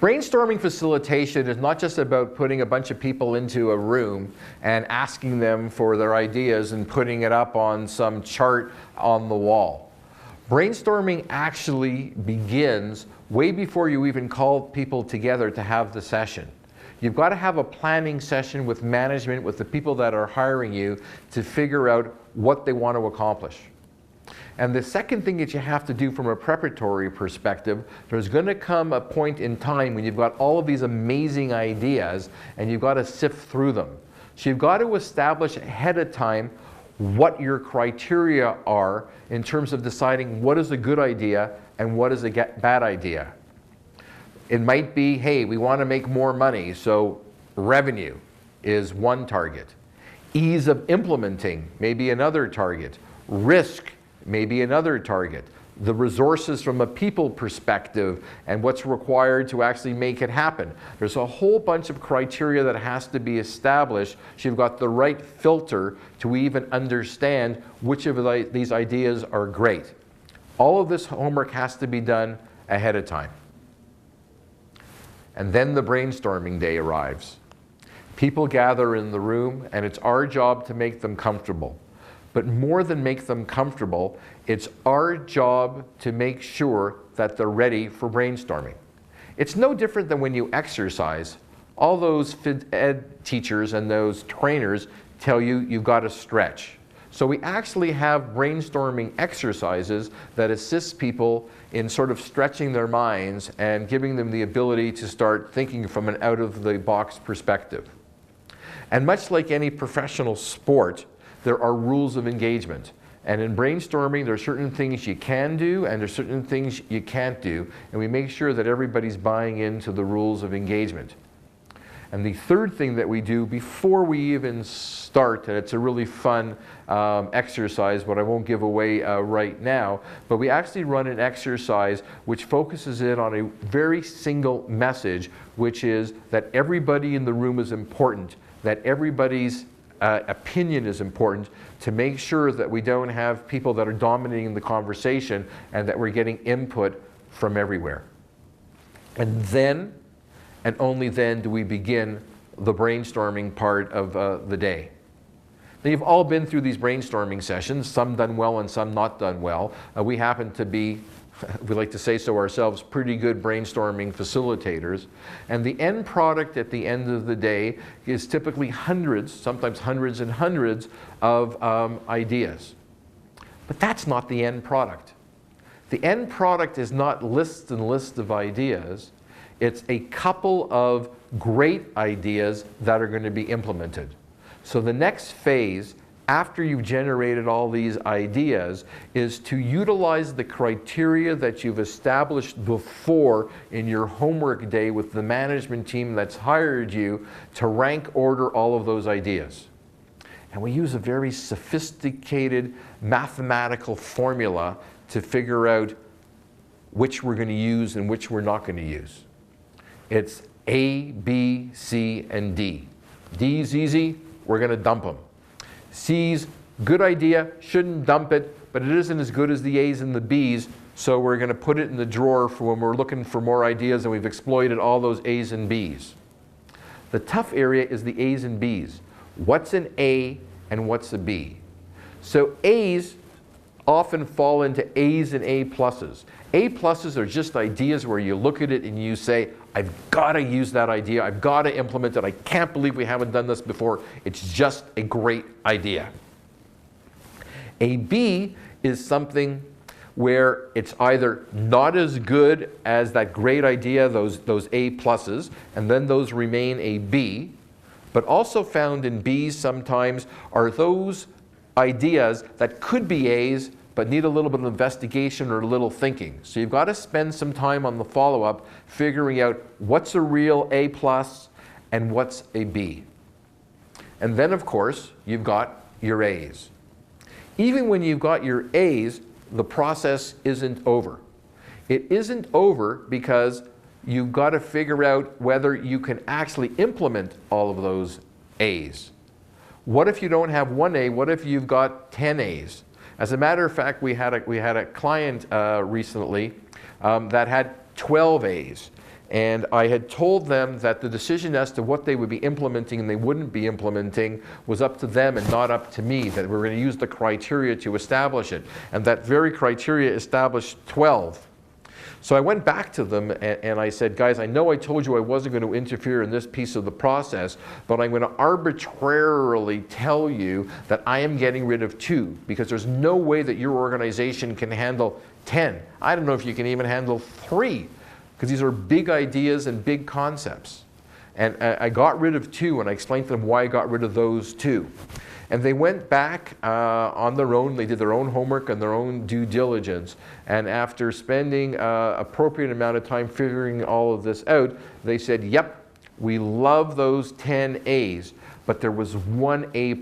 Brainstorming facilitation is not just about putting a bunch of people into a room and asking them for their ideas and putting it up on some chart on the wall. Brainstorming actually begins way before you even call people together to have the session. You've got to have a planning session with management, with the people that are hiring you, to figure out what they want to accomplish. And the second thing that you have to do from a preparatory perspective, there's going to come a point in time when you've got all of these amazing ideas and you've got to sift through them. So you've got to establish ahead of time what your criteria are in terms of deciding what is a good idea and what is a bad idea. It might be, hey, we want to make more money, so revenue is one target. Ease of implementing may be another target. Risk may be another target. The resources from a people perspective and what's required to actually make it happen. There's a whole bunch of criteria that has to be established so you've got the right filter to even understand which of these ideas are great. All of this homework has to be done ahead of time. And then the brainstorming day arrives. People gather in the room and it's our job to make them comfortable. But more than make them comfortable, it's our job to make sure that they're ready for brainstorming. It's no different than when you exercise. All those phys ed teachers and those trainers tell you you've got to stretch. So we actually have brainstorming exercises that assist people in sort of stretching their minds and giving them the ability to start thinking from an out-of-the-box perspective. And much like any professional sport, there are rules of engagement. And in brainstorming, there are certain things you can do and there are certain things you can't do. And we make sure that everybody's buying into the rules of engagement. And the third thing that we do before we even start, and it's a really fun exercise, but I won't give away right now, but we actually run an exercise which focuses in on a very single message, which is that everybody in the room is important, that everybody's opinion is important, to make sure that we don't have people that are dominating the conversation and that we're getting input from everywhere. And then, and only then, do we begin the brainstorming part of the day. Now, you've all been through these brainstorming sessions, some done well and some not done well. We happen to be, we like to say so ourselves, pretty good brainstorming facilitators. And the end product at the end of the day is typically hundreds, sometimes hundreds and hundreds of ideas. But that's not the end product. The end product is not lists and lists of ideas. It's a couple of great ideas that are going to be implemented. So the next phase, after you've generated all these ideas, is to utilize the criteria that you've established before in your homework day with the management team that's hired you to rank order all of those ideas. And we use a very sophisticated mathematical formula to figure out which we're going to use and which we're not going to use. It's A, B, C, and D. D's easy, we're going to dump them. C's, good idea, shouldn't dump it, but it isn't as good as the A's and the B's, so we're going to put it in the drawer for when we're looking for more ideas and we've exploited all those A's and B's. The tough area is the A's and B's. What's an A and what's a B? So A's often fall into A's and A pluses. A pluses are just ideas where you look at it and you say, I've got to use that idea, I've got to implement it, I can't believe we haven't done this before, it's just a great idea. A B is something where it's either not as good as that great idea, those A pluses, and then those remain a B, but also found in B's sometimes are those ideas that could be A's but need a little bit of investigation or a little thinking. So you've got to spend some time on the follow-up figuring out what's a real A plus and what's a B. And then, of course, you've got your A's. Even when you've got your A's, the process isn't over. It isn't over because you've got to figure out whether you can actually implement all of those A's. What if you don't have one A? What if you've got 10 A's? As a matter of fact, we had a client recently that had 12 A's. And I had told them that the decision as to what they would be implementing and they wouldn't be implementing was up to them and not up to me, that we're going to use the criteria to establish it. And that very criteria established 12. So I went back to them and I said, guys, I know I told you I wasn't going to interfere in this piece of the process, but I'm going to arbitrarily tell you that I am getting rid of 2 because there's no way that your organization can handle 10. I don't know if you can even handle 3 because these are big ideas and big concepts. And I got rid of 2 and I explained to them why I got rid of those 2. And they went back on their own. They did their own homework and their own due diligence. And after spending appropriate amount of time figuring all of this out, they said, yep, we love those 10 A's, but there was 1 A+.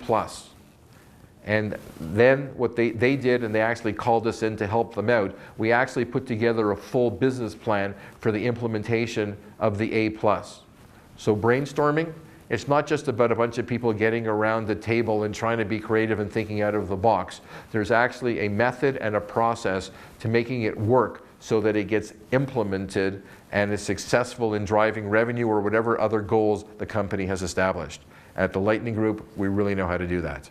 And then what they did, and they actually called us in to help them out, we actually put together a full business plan for the implementation of the A+. So brainstorming, it's not just about a bunch of people getting around the table and trying to be creative and thinking out of the box. There's actually a method and a process to making it work so that it gets implemented and is successful in driving revenue or whatever other goals the company has established. At the Lightning Group, we really know how to do that.